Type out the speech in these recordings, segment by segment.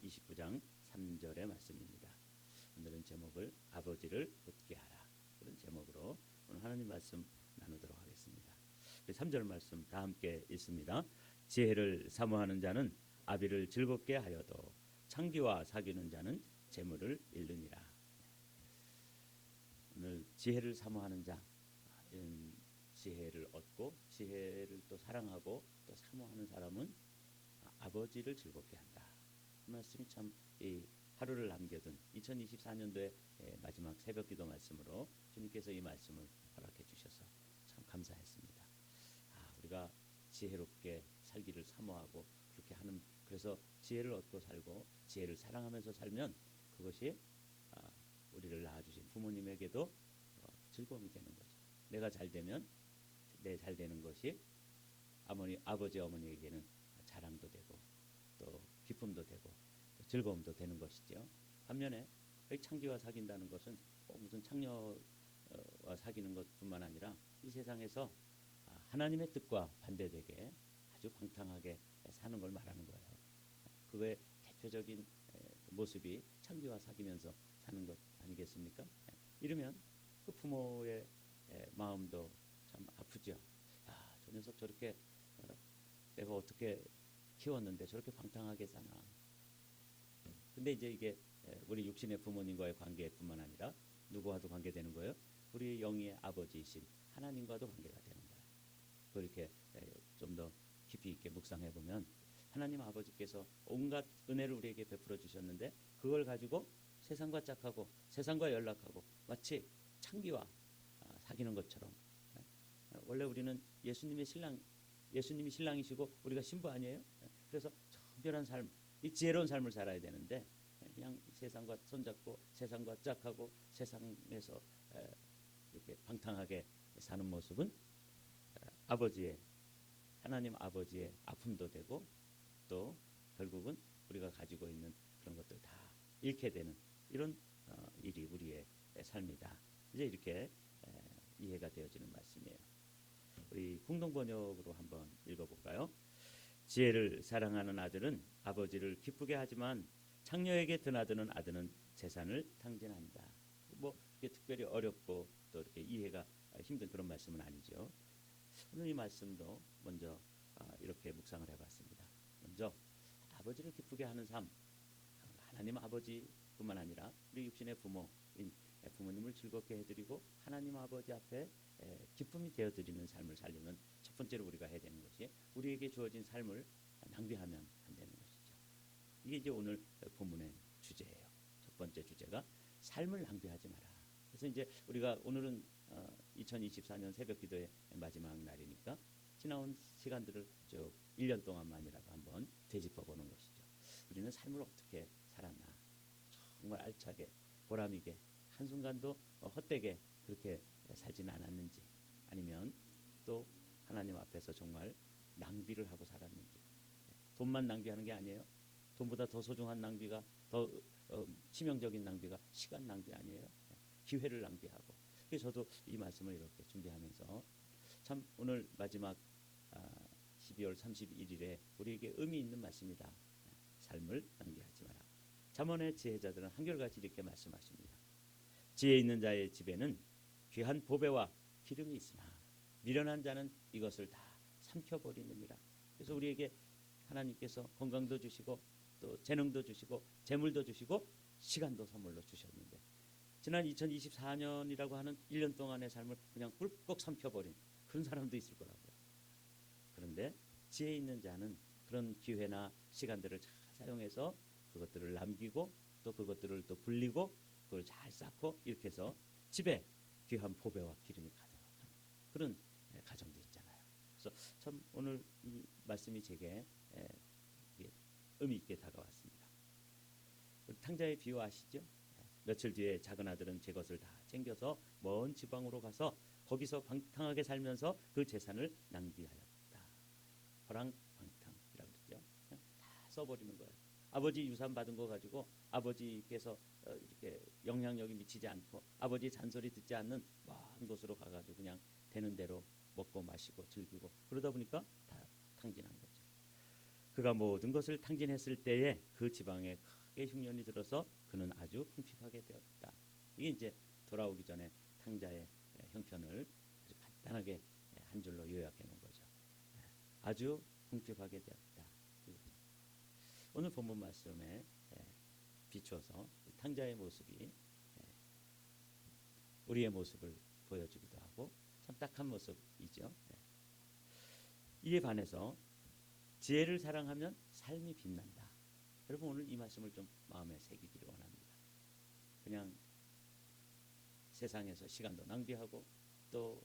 29장 3절의 말씀입니다. 오늘은 제목을 아버지를 웃게 하라, 그런 제목으로 오늘 하나님 말씀 나누도록 하겠습니다. 3절 말씀 다 함께 읽습니다. 지혜를 사모하는 자는 아비를 즐겁게 하여도 창기와 사귀는 자는 재물을 잃느니라. 오늘 지혜를 사모하는 자, 이런 지혜를 얻고 지혜를 또 사랑하고 또 사모하는 사람은 아버지를 즐겁게 한다. 이 말씀이 참 하루를 남겨둔 2024년도의 마지막 새벽기도 말씀으로 주님께서 이 말씀을 허락해 주셔서 참 감사했습니다. 우리가 지혜롭게 살기를 사모하고 그렇게 하는, 그래서 지혜를 얻고 살고 지혜를 사랑하면서 살면 그것이 우리를 낳아주신 부모님에게도 즐거움이 되는 거죠. 내가 잘 되면 내 잘 되는 것이 아버지 어머니에게는 자랑도 되고 또 기쁨도 되고 또 즐거움도 되는 것이죠. 반면에 창기와 사귄다는 것은 무슨 창녀와 사귀는 것뿐만 아니라 이 세상에서 하나님의 뜻과 반대되게 아주 방탕하게 사는 걸 말하는 거예요. 그거의 대표적인 모습이 창기와 사귀면서 사는 것 아니겠습니까? 이러면 그 부모의 마음도 참 아프죠. 저 녀석 저렇게 내가 어떻게 키웠는데 저렇게 방탕하게 사나. 근데 이제 이게 우리 육신의 부모님과의 관계뿐만 아니라 누구와도 관계되는 거예요. 우리 영의 아버지이신 하나님과도 관계가 되는 거예요. 그렇게 좀 더 깊이 있게 묵상해 보면 하나님 아버지께서 온갖 은혜를 우리에게 베풀어 주셨는데 그걸 가지고 세상과 짝하고 세상과 연락하고 마치 창기와 사귀는 것처럼, 원래 우리는 예수님이 신랑이시고 우리가 신부 아니에요? 그래서 정결한 삶, 이 지혜로운 삶을 살아야 되는데 그냥 세상과 손잡고 세상과 짝하고 세상에서 이렇게 방탕하게 사는 모습은 하나님 아버지의 아픔도 되고 또 결국은 우리가 가지고 있는 그런 것들 다 잃게 되는 이런 일이 우리의 삶이다. 이제 이렇게 이해가 되어지는 말씀이에요. 우리 공동번역으로 한번 읽어볼까요? 지혜를 사랑하는 아들은 아버지를 기쁘게 하지만 창녀에게 드나드는 아들은 재산을 탕진한다. 이게 특별히 어렵고 또 이렇게 이해가 힘든 그런 말씀은 아니죠. 오늘 이 말씀도 먼저 이렇게 묵상을 해봤습니다. 먼저 아버지를 기쁘게 하는 삶, 하나님 아버지뿐만 아니라 우리 육신의 부모님을 즐겁게 해드리고 하나님 아버지 앞에 기쁨이 되어드리는 삶을 살려면 첫 번째로 우리가 해야 되는 것이 우리에게 주어진 삶을 낭비하면 안 되는 것이죠. 이게 이제 오늘 본문의 주제예요. 첫 번째 주제가 삶을 낭비하지 마라. 그래서 이제 우리가 오늘은 2024년 새벽기도의 마지막 날이니까 지나온 시간들을 쭉 1년 동안만이라도 한번 되짚어보는 것이죠. 우리는 삶을 어떻게 살았나, 정말 알차게 보람있게 한순간도 헛되게 그렇게 살지는 않았는지, 아니면 또 하나님 앞에서 정말 낭비를 하고 살았는지. 돈만 낭비하는 게 아니에요. 돈보다 더 소중한 낭비가, 더 치명적인 낭비가 시간 낭비 아니에요. 기회를 낭비하고. 그래서 저도 이 말씀을 이렇게 준비하면서 참 오늘 마지막 12월 31일에 우리에게 의미 있는 말씀이다. 삶을 낭비하지 마라. 잠언의 지혜자들은 한결같이 이렇게 말씀하십니다. 지혜 있는 자의 집에는 귀한 보배와 기름이 있으나 미련한 자는 이것을 다 삼켜버리느니라. 그래서 우리에게 하나님께서 건강도 주시고 또 재능도 주시고 재물도 주시고 시간도 선물로 주셨는데 지난 2024년이라고 하는 1년 동안의 삶을 그냥 꿀꺽 삼켜버린 그런 사람도 있을 거라고요. 그런데 지혜 있는 자는 그런 기회나 시간들을 잘 사용해서 그것들을 남기고 또 그것들을 또 불리고 그걸 잘 쌓고 이렇게 해서 집에 귀한 보배와 기름이 가득한 그런 가정도 있잖아요. 그래서 참 오늘 이 말씀이 제게 의미 있게 다가왔습니다. 탕자의 비유 아시죠? 며칠 뒤에 작은 아들은 제 것을 다 챙겨서 먼 지방으로 가서 거기서 방탕하게 살면서 그 재산을 낭비하였다. 허랑방탕이라고 그러죠. 다 써버리는 거예요. 아버지 유산 받은 거 가지고 아버지께서 이렇게 영향력이 미치지 않고 아버지 잔소리 듣지 않는 먼 곳으로 가가지고 그냥 되는 대로 먹고 마시고 즐기고 그러다 보니까 다 탕진한 거죠. 그가 모든 것을 탕진했을 때에 그 지방에 크게 흉년이 들어서 그는 아주 궁핍하게 되었다. 이게 이제 돌아오기 전에 탕자의 형편을 아주 간단하게 한 줄로 요약해 놓은 거죠. 아주 궁핍하게 되었다. 이거죠. 오늘 본문 말씀에 비추어서 탕자의 모습이 우리의 모습을 보여주기도 하고 참 딱한 모습이죠. 이에 반해서 지혜를 사랑하면 삶이 빛난다. 여러분 오늘 이 말씀을 좀 마음에 새기기를 원합니다. 그냥 세상에서 시간도 낭비하고 또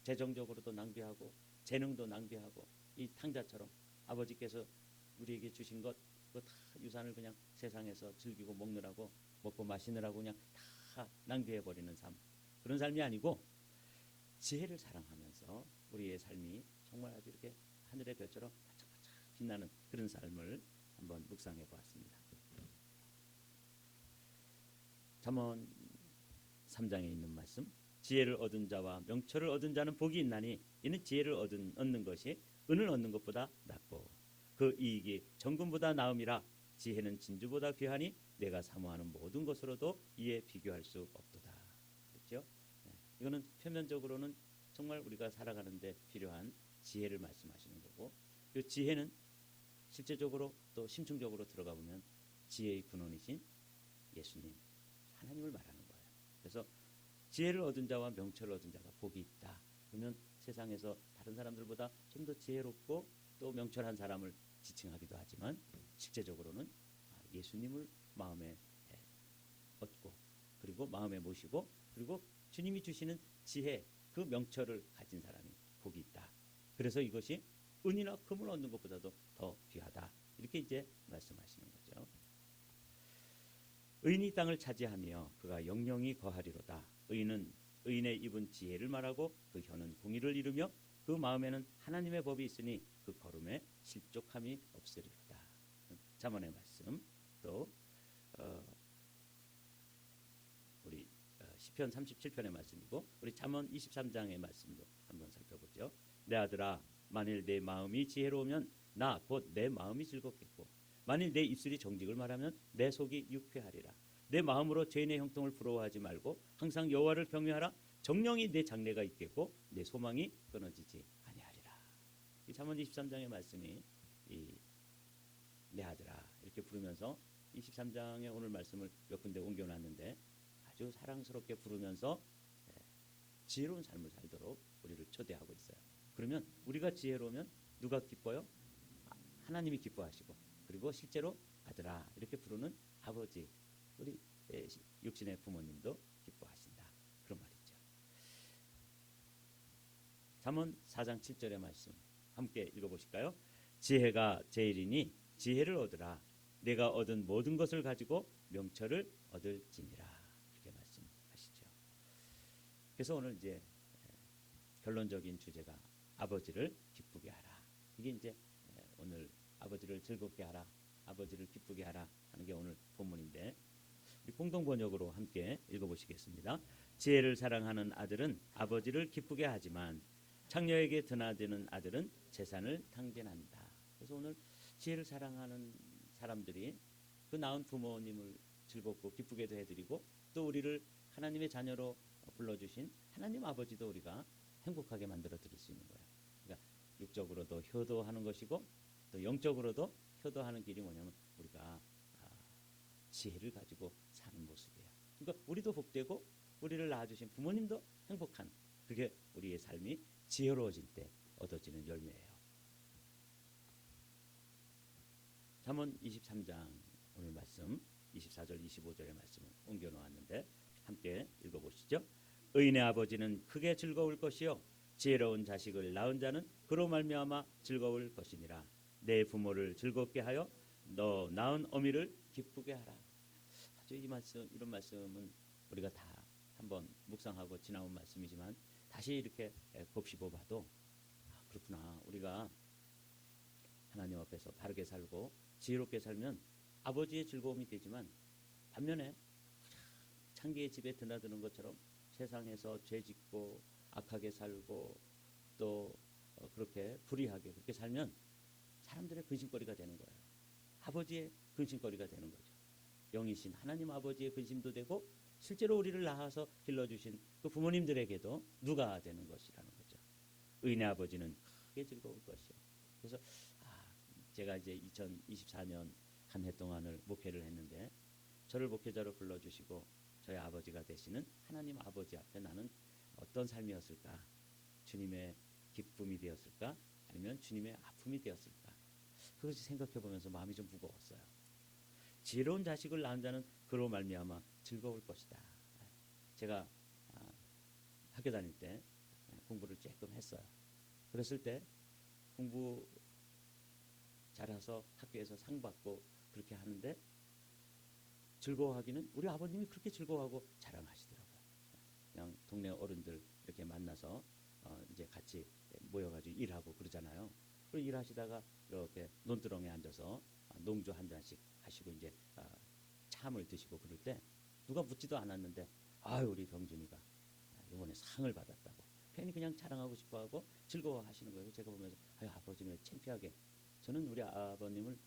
재정적으로도 낭비하고 재능도 낭비하고 이 탕자처럼 아버지께서 우리에게 주신 것 그 다 유산을 그냥 세상에서 즐기고 먹느라고 먹고 마시느라고 그냥 다 낭비해 버리는 삶, 그런 삶이 아니고 지혜를 사랑하면서 우리의 삶이 정말 아주 이렇게 하늘의 별처럼 반짝반짝 빛나는 그런 삶을 한번 묵상해 보았습니다. 잠언 3장에 있는 말씀, 지혜를 얻은 자와 명철을 얻은 자는 복이 있나니 이는 지혜를 얻는 것이 은을 얻는 것보다 낫고 그 이익이 정금보다 나음이라. 지혜는 진주보다 귀하니 내가 사모하는 모든 것으로도 이에 비교할 수 없도다. 그렇죠? 이거는 표면적으로는 정말 우리가 살아가는데 필요한 지혜를 말씀하시는 거고, 이 지혜는 실제적으로 또 심층적으로 들어가 보면 지혜의 근원이신 예수님, 하나님을 말하는 거예요. 그래서 지혜를 얻은 자와 명철을 얻은 자가 복이 있다. 그러면 세상에서 다른 사람들보다 좀 더 지혜롭고 또 명철한 사람을 지칭하기도 하지만 실제적으로는 예수님을 마음에 얻고 그리고 마음에 모시고 그리고 주님이 주시는 지혜, 그 명철을 가진 사람이 복이 있다. 그래서 이것이 은이나 금을 얻는 것보다도 더 귀하다. 이렇게 이제 말씀하시는 거죠. 의인이 땅을 차지하며 그가 영영이 거하리로다. 의인의 입은 지혜를 말하고 그 혀는 공의를 이루며 그 마음에는 하나님의 법이 있으니 그 걸음에 실족함이 없으리로다. 잠언의 말씀, 또 우리 시편 37편의 말씀이고 우리 잠언 23장의 말씀도 한번 살펴보죠. 내 아들아, 만일 내 마음이 지혜로우면 나 곧 내 마음이 즐겁겠고 만일 내 입술이 정직을 말하면 내 속이 유쾌하리라. 내 마음으로 죄인의 형통을 부러워하지 말고 항상 여호와를 경외하라. 정령이 내 장래가 있겠고 내 소망이 끊어지지 아니하리라. 이 잠언 23장의 말씀이 내 아들아 이렇게 부르면서 23장의 오늘 말씀을 몇 군데 옮겨놨는데 아주 사랑스럽게 부르면서 지혜로운 삶을 살도록 우리를 초대하고 있어요. 그러면 우리가 지혜로우면 누가 기뻐요? 하나님이 기뻐하시고 그리고 실제로 아들아 이렇게 부르는 아버지, 우리 육신의 부모님도 기뻐하신다. 그런 말이죠. 잠언 4장 7절의 말씀 함께 읽어보실까요? 지혜가 제일이니 지혜를 얻으라. 내가 얻은 모든 것을 가지고 명철을 얻을지니라. 이렇게 말씀하시죠. 그래서 오늘 이제 결론적인 주제가 아버지를 기쁘게 하라. 이게 이제 오늘 아버지를 즐겁게 하라, 아버지를 기쁘게 하라 하는 게 오늘 본문인데 우리 공동 번역으로 함께 읽어보시겠습니다. 지혜를 사랑하는 아들은 아버지를 기쁘게 하지만 창녀에게 드나드는 아들은 재산을 탕진한다. 그래서 오늘 지혜를 사랑하는 사람들이 그 낳은 부모님을 즐겁고 기쁘게도 해드리고 또 우리를 하나님의 자녀로 불러주신 하나님 아버지도 우리가 행복하게 만들어 드릴 수 있는 거예요. 그러니까 육적으로도 효도하는 것이고 또 영적으로도 효도하는 길이 뭐냐면 우리가 지혜를 가지고 사는 모습이에요. 그러니까 우리도 복되고 우리를 낳아주신 부모님도 행복한, 그게 우리의 삶이 지혜로워질 때 얻어지는 열매예요. 잠언 23장 오늘 말씀 24절 25절의 말씀을 옮겨 놓았는데 함께 읽어보시죠. 의인의 아버지는 크게 즐거울 것이요 지혜로운 자식을 낳은 자는 그로 말미암아 즐거울 것이니라. 내 부모를 즐겁게 하여 너 낳은 어미를 기쁘게 하라. 아주 이런 말씀은 우리가 다 한번 묵상하고 지나온 말씀이지만 다시 이렇게 곱씹어 봐도 그렇구나. 우리가 하나님 앞에서 바르게 살고 지혜롭게 살면 아버지의 즐거움이 되지만 반면에 창기의 집에 드나드는 것처럼 세상에서 죄짓고 악하게 살고 또 그렇게 불의하게 그렇게 살면 사람들의 근심거리가 되는 거예요. 아버지의 근심거리가 되는 거죠. 영이신 하나님 아버지의 근심도 되고 실제로 우리를 낳아서 길러주신 그 부모님들에게도 누가 되는 것이라는 거죠. 의인의 아버지는 크게 즐거울 것이요. 그래서 제가 이제 2024년 한 해 동안을 목회를 했는데 저를 목회자로 불러주시고 저희 아버지가 되시는 하나님 아버지 앞에 나는 어떤 삶이었을까? 주님의 기쁨이 되었을까? 아니면 주님의 아픔이 되었을까? 그것이 생각해 보면서 마음이 좀 무거웠어요. 지혜로운 자식을 낳은 자는 그로 말미암아 즐거울 것이다. 제가 학교 다닐 때 공부를 조금 했어요. 그랬을 때 공부 잘해서 학교에서 상 받고 그렇게 하는데 즐거워하기는 우리 아버님이 그렇게 즐거워하고 자랑하시더라고요. 그냥 동네 어른들 이렇게 만나서 이제 같이 모여가지고 일하고 그러잖아요. 그리고 일하시다가 이렇게 논두렁에 앉아서 농주 한 잔씩 하시고 이제 참을 드시고 그럴 때 누가 묻지도 않았는데 우리 병준이가 이번에 상을 받았다고 괜히 그냥 자랑하고 싶어하고 즐거워하시는 거예요. 제가 보면서 아버지는 왜 창피하게. 저는 우리 아버님을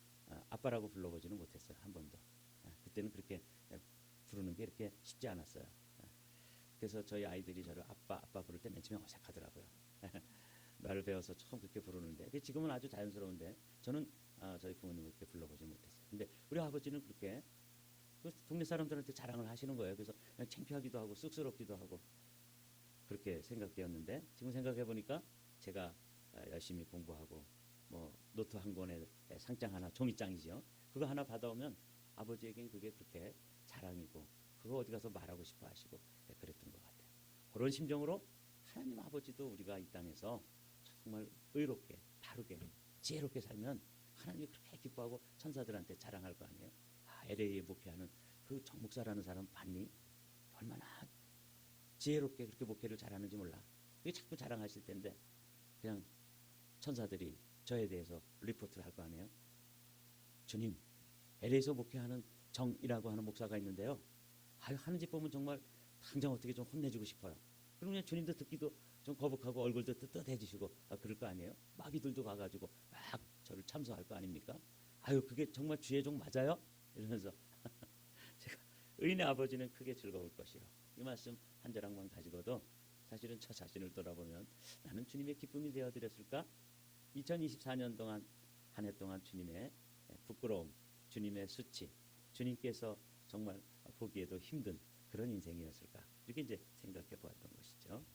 아빠라고 불러보지는 못했어요. 한 번도. 그때는 그렇게 부르는 게 이렇게 쉽지 않았어요. 그래서 저희 아이들이 저를 아빠 부를 때 맨 처음에 어색하더라고요. 말을 배워서 처음 그렇게 부르는데 지금은 아주 자연스러운데 저는 저희 부모님을 그렇게 불러보지 못했어요. 근데 우리 아버지는 그렇게 동네 사람들한테 자랑을 하시는 거예요. 그래서 그냥 창피하기도 하고 쑥스럽기도 하고 그렇게 생각되었는데 지금 생각해 보니까 제가 열심히 공부하고 뭐 노트 한 권에 상장 하나 종이장이죠. 그거 하나 받아오면 아버지에겐 그게 그렇게 자랑이고 그거 어디 가서 말하고 싶어 하시고 그랬던 것 같아요. 그런 심정으로 하나님 아버지도 우리가 이 땅에서 정말 의롭게 바르게 지혜롭게 살면 하나님이 그렇게 기뻐하고 천사들한테 자랑할 거 아니에요. LA에 목회하는 그 정목사라는 사람 봤니? 얼마나 지혜롭게 그렇게 목회를 잘하는지 몰라. 그게 자꾸 자랑하실 텐데 그냥 천사들이 저에 대해서 리포트를 할 거 아니에요. 주님, LA에서 목회하는 정이라고 하는 목사가 있는데요. 하는 짓 보면 정말 당장 어떻게 좀 혼내주고 싶어요. 그럼 그냥 주님도 듣기도 좀 거북하고 얼굴도 뜨뜻해지시고 그럴 거 아니에요. 마귀들도 가가지고 막 저를 참소할 거 아닙니까? 그게 정말 주의 종 맞아요? 이러면서 제가 의인의 아버지는 크게 즐거울 것이요. 이 말씀 한 자락만 가지고도 사실은 저 자신을 돌아보면 나는 주님의 기쁨이 되어드렸을까? 2024년 동안 한 해 동안 주님의 부끄러움, 주님의 수치, 주님께서 정말 보기에도 힘든 그런 인생이었을까? 이렇게 이제 생각해 보았던 것이죠.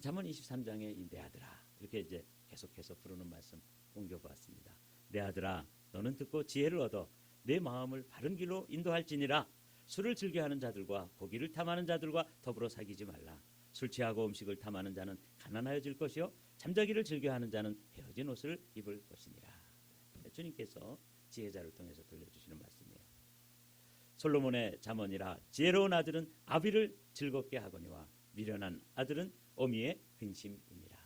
잠언 23장에 이 내 아들아 이렇게 이제 계속해서 부르는 말씀 옮겨보았습니다. 내 아들아 너는 듣고 지혜를 얻어 내 마음을 바른 길로 인도할지니라. 술을 즐겨하는 자들과 고기를 탐하는 자들과 더불어 사귀지 말라. 술 취하고 음식을 탐하는 자는 가난하여질 것이요 잠자기를 즐겨하는 자는 헤어진 옷을 입을 것이니라. 주님께서 지혜자를 통해서 들려주시는 말씀이에요. 솔로몬의 잠언이라 지혜로운 아들은 아비를 즐겁게 하거니와 미련한 아들은 어미의 근심이니라.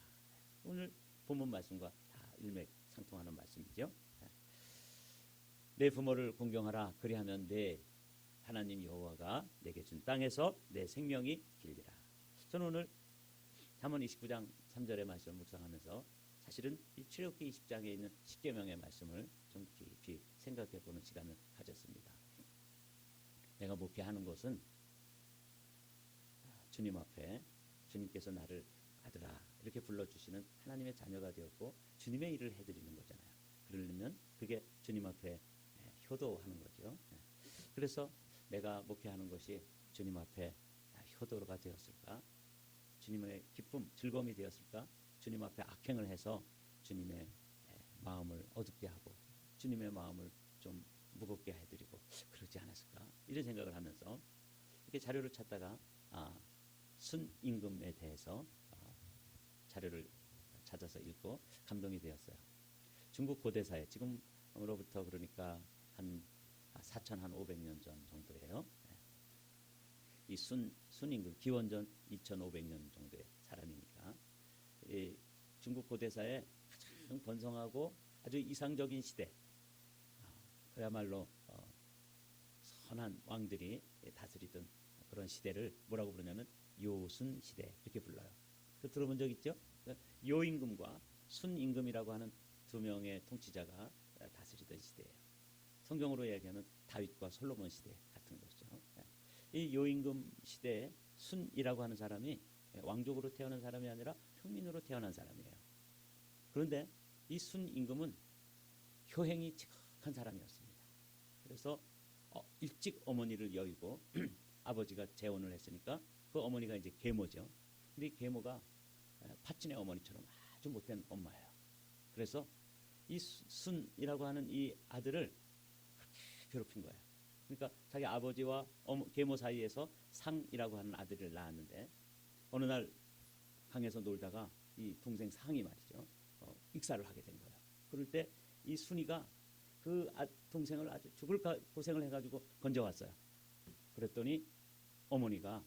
오늘 본문 말씀과 다 일맥상통하는 말씀이죠. 내 부모를 공경하라. 그리하면 내 하나님 여호와가 내게 준 땅에서 내 생명이 길리라. 저는 오늘 잠언 29장 3절의 말씀을 묵상하면서 사실은 이 출애굽기 20장에 있는 십계명의 말씀을 좀 깊이 생각해 보는 시간을 가졌습니다. 내가 목회하는 것은 주님 앞에 주님께서 나를 아들아 이렇게 불러주시는 하나님의 자녀가 되었고 주님의 일을 해드리는 거잖아요. 그러려면 그게 주님 앞에 효도하는 거죠. 그래서 내가 목회하는 것이 주님 앞에 효도가 되었을까? 주님의 기쁨, 즐거움이 되었을까? 주님 앞에 악행을 해서 주님의 마음을 어둡게 하고 주님의 마음을 좀 무겁게 해드리고 그러지 않았을까? 이런 생각을 하면서 이렇게 자료를 찾다가 순임금에 대해서 자료를 찾아서 읽고 감동이 되었어요. 중국 고대사에 지금으로부터 그러니까 한 4,500년 전 정도예요. 이 순임금 기원전 2,500년 정도의 사람이니까 중국 고대사에 가장 번성하고 아주 이상적인 시대, 그야말로 선한 왕들이 다스리던 그런 시대를 뭐라고 부르냐면 요순 시대 이렇게 불러요. 그 들어본 적 있죠? 요임금과 순임금이라고 하는 두 명의 통치자가 다스리던 시대예요. 성경으로 이야기하면 다윗과 솔로몬 시대 같은 거죠. 이 요임금 시대에 순이라고 하는 사람이 왕족으로 태어난 사람이 아니라 평민으로 태어난 사람이에요. 그런데 이 순임금은 효행이 지극한 사람이었습니다. 그래서 일찍 어머니를 여의고 아버지가 재혼을 했으니까 그 어머니가 이제 계모죠. 근데 이 계모가 파친의 어머니처럼 아주 못된 엄마예요. 그래서 이 순이라고 하는 이 아들을 그렇게 괴롭힌 거예요. 그러니까 자기 아버지와 계모 사이에서 상이라고 하는 아들을 낳았는데 어느 날 강에서 놀다가 이 동생 상이 말이죠. 익사를 하게 된 거예요. 그럴 때 이 순이가 그 동생을 아주 죽을 고생을 해가지고 건져왔어요. 그랬더니 어머니가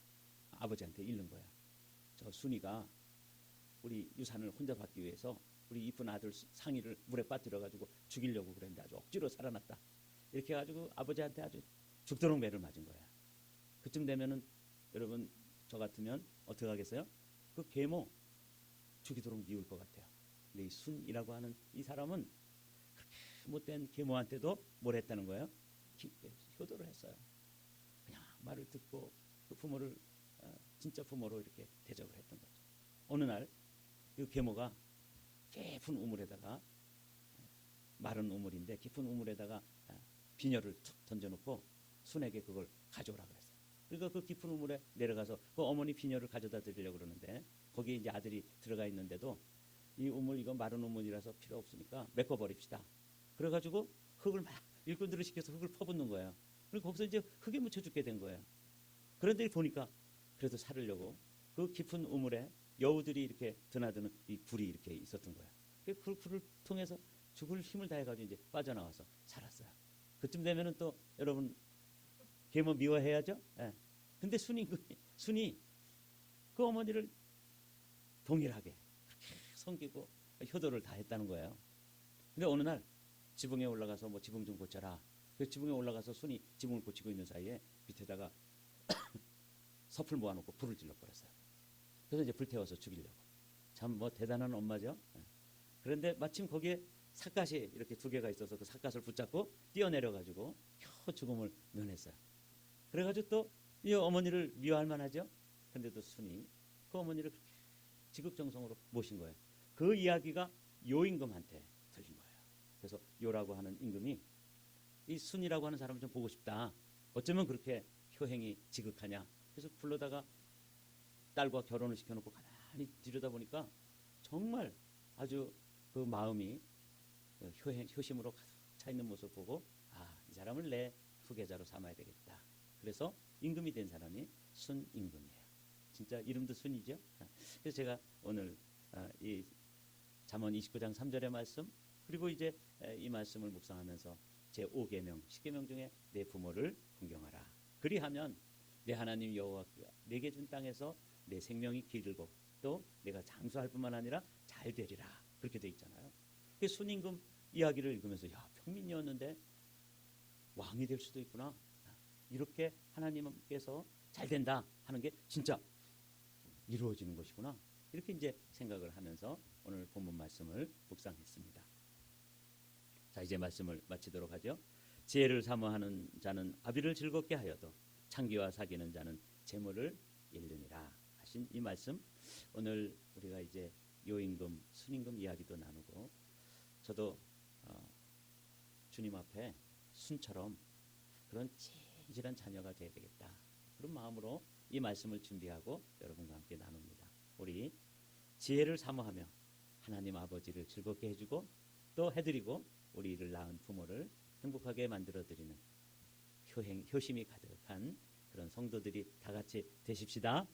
아버지한테 잃는 거야. 저 순이가 우리 유산을 혼자 받기 위해서 우리 이쁜 아들 상이를 물에 빠뜨려가지고 죽이려고 그랬는데 아주 억지로 살아났다. 이렇게 해가지고 아버지한테 아주 죽도록 매를 맞은 거야. 그쯤 되면은 여러분 저 같으면 어떻게 하겠어요? 그 계모 죽이도록 미울 것 같아요. 근데 이 순이라고 하는 이 사람은 그렇게 못된 계모한테도 뭘 했다는 거예요? 효도를 했어요. 그냥 말을 듣고 그 부모를 진짜 부모로 이렇게 대접을 했던 거죠. 어느 날 그 계모가 깊은 우물에다가 마른 우물인데 깊은 우물에다가 비녀를 툭 던져놓고 순에게 그걸 가져오라 그랬어요. 그러니까 그 깊은 우물에 내려가서 그 어머니 비녀를 가져다 드리려고 그러는데 거기에 이제 아들이 들어가 있는데도 이 우물 이거 마른 우물이라서 필요 없으니까 메꿔버립시다. 그래가지고 흙을 막 일꾼들을 시켜서 흙을 퍼붓는 거예요. 그리고 거기서 이제 흙에 묻혀 죽게 된 거예요. 그런데 보니까 그래도 살으려고 그 깊은 우물에 여우들이 이렇게 드나드는 이 굴이 이렇게 있었던 거예요. 그 굴을 통해서 죽을 힘을 다해가지고 이제 빠져나와서 살았어요. 그쯤 되면은 또 여러분 계모 미워해야죠. 예. 근데 순이 그 어머니를 동일하게 그렇게 섬기고 효도를 다 했다는 거예요. 근데 어느 날 지붕에 올라가서 뭐 지붕 좀 고쳐라. 그 지붕에 올라가서 순이 지붕을 고치고 있는 사이에 밑에다가 섭을 모아놓고 불을 질러버렸어요. 그래서 이제 불태워서 죽이려고. 참 뭐 대단한 엄마죠. 그런데 마침 거기에 삿갓이 이렇게 두 개가 있어서 그 삿갓을 붙잡고 뛰어내려가지고 겨우 죽음을 면했어요. 그래가지고 또 이 어머니를 미워할 만하죠. 근데도 순이 그 어머니를 그렇게 지극정성으로 모신 거예요. 그 이야기가 요임금한테 들린 거예요. 그래서 요라고 하는 임금이 이 순이라고 하는 사람을 좀 보고 싶다. 어쩌면 그렇게 효행이 지극하냐. 그래서 불러다가 딸과 결혼을 시켜놓고 가만히 들여다보니까 정말 아주 그 마음이 효심으로 가득 차 있는 모습을 보고 이 사람을 내 후계자로 삼아야 되겠다. 그래서 임금이 된 사람이 순임금이에요. 진짜 이름도 순이죠. 그래서 제가 오늘 이 잠언 29장 3절의 말씀 그리고 이제 이 말씀을 묵상하면서 제5계명 10계명 중에 내 부모를 존경하라. 그리하면 내 하나님 여호와가 내게 준 땅에서 내 생명이 길고 또 내가 장수할 뿐만 아니라 잘 되리라. 그렇게 돼 있잖아요. 그 순임금 이야기를 읽으면서 야 평민이었는데 왕이 될 수도 있구나. 이렇게 하나님께서 잘 된다 하는 게 진짜 이루어지는 것이구나. 이렇게 이제 생각을 하면서 오늘 본문 말씀을 묵상했습니다. 자 이제 말씀을 마치도록 하죠. 지혜를 사모하는 자는 아비를 즐겁게 하여도 창기와 사귀는 자는 재물을 잃느니라 하신 이 말씀 오늘 우리가 이제 요임금 순임금 이야기도 나누고 저도 주님 앞에 순처럼 그런 진실한 자녀가 되어야 되겠다 그런 마음으로 이 말씀을 준비하고 여러분과 함께 나눕니다. 우리 지혜를 사모하며 하나님 아버지를 즐겁게 해주고 또 해드리고 우리를 낳은 부모를 행복하게 만들어드리는 효심이 가득한 그런 성도들이 다 같이 되십시다.